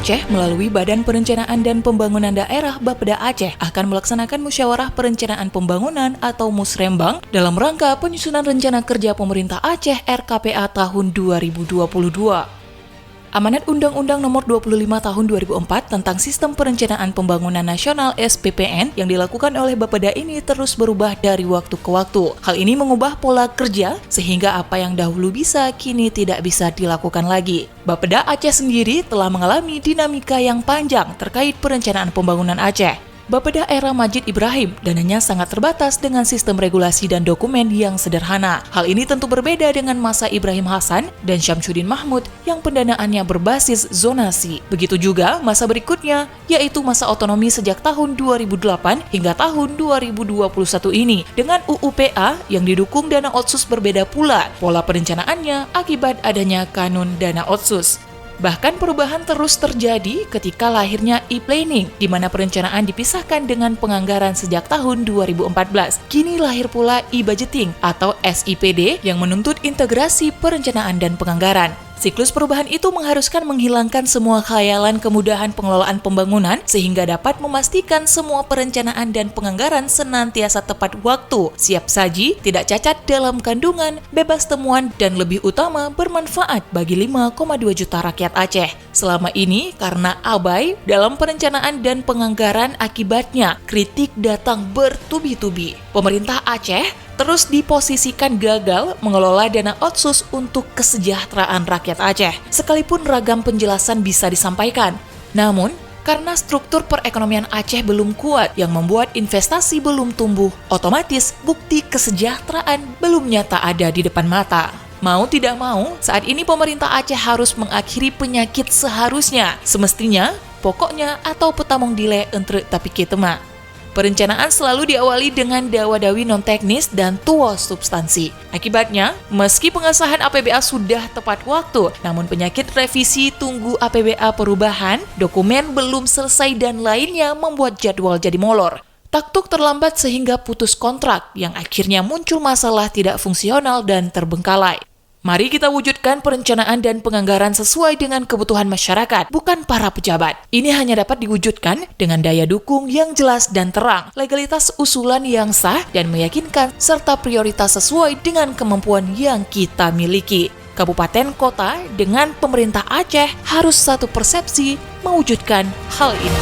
Aceh melalui Badan Perencanaan dan Pembangunan Daerah Bapeda Aceh akan melaksanakan Musyawarah Perencanaan Pembangunan atau Musrembang dalam rangka penyusunan Rencana Kerja Pemerintah Aceh RKPA tahun 2022. Amanat Undang-Undang Nomor 25 Tahun 2004 tentang Sistem Perencanaan Pembangunan Nasional SPPN yang dilakukan oleh Bapeda ini terus berubah dari waktu ke waktu. Hal ini mengubah pola kerja sehingga apa yang dahulu bisa kini tidak bisa dilakukan lagi. Bapeda Aceh sendiri telah mengalami dinamika yang panjang terkait perencanaan pembangunan Aceh. Bapeda era Majid Ibrahim, dananya sangat terbatas dengan sistem regulasi dan dokumen yang sederhana. Hal ini tentu berbeda dengan masa Ibrahim Hasan dan Syamsuddin Mahmud yang pendanaannya berbasis zonasi. Begitu juga masa berikutnya, yaitu masa otonomi sejak tahun 2008 hingga tahun 2021 ini, dengan UUPA yang didukung dana otsus berbeda pula pola perencanaannya akibat adanya kanun dana otsus. Bahkan perubahan terus terjadi ketika lahirnya e-planning, di mana perencanaan dipisahkan dengan penganggaran sejak tahun 2014. Kini lahir pula e-budgeting atau SIPD yang menuntut integrasi perencanaan dan penganggaran. Siklus perubahan itu mengharuskan menghilangkan semua khayalan kemudahan pengelolaan pembangunan sehingga dapat memastikan semua perencanaan dan penganggaran senantiasa tepat waktu, siap saji, tidak cacat dalam kandungan, bebas temuan, dan lebih utama bermanfaat bagi 5,2 juta rakyat Aceh. Selama ini karena abai dalam perencanaan dan penganggaran, akibatnya kritik datang bertubi-tubi. Pemerintah Aceh terus diposisikan gagal mengelola dana otsus untuk kesejahteraan rakyat Aceh, sekalipun ragam penjelasan bisa disampaikan. Namun, karena struktur perekonomian Aceh belum kuat yang membuat investasi belum tumbuh, otomatis bukti kesejahteraan belum nyata ada di depan mata. Mau tidak mau, saat ini pemerintah Aceh harus mengakhiri penyakit seharusnya, semestinya, pokoknya atau petamong dile entre tapi ketema. Perencanaan selalu diawali dengan dawa-dawi non-teknis dan tua substansi. Akibatnya, meski pengesahan APBA sudah tepat waktu, namun penyakit revisi tunggu APBA perubahan, dokumen belum selesai dan lainnya membuat jadwal jadi molor. Taktuk terlambat sehingga putus kontrak, yang akhirnya muncul masalah tidak fungsional dan terbengkalai. Mari kita wujudkan perencanaan dan penganggaran sesuai dengan kebutuhan masyarakat, bukan para pejabat. Ini hanya dapat diwujudkan dengan daya dukung yang jelas dan terang, legalitas usulan yang sah dan meyakinkan, serta prioritas sesuai dengan kemampuan yang kita miliki. Kabupaten kota dengan pemerintah Aceh harus satu persepsi mewujudkan hal ini.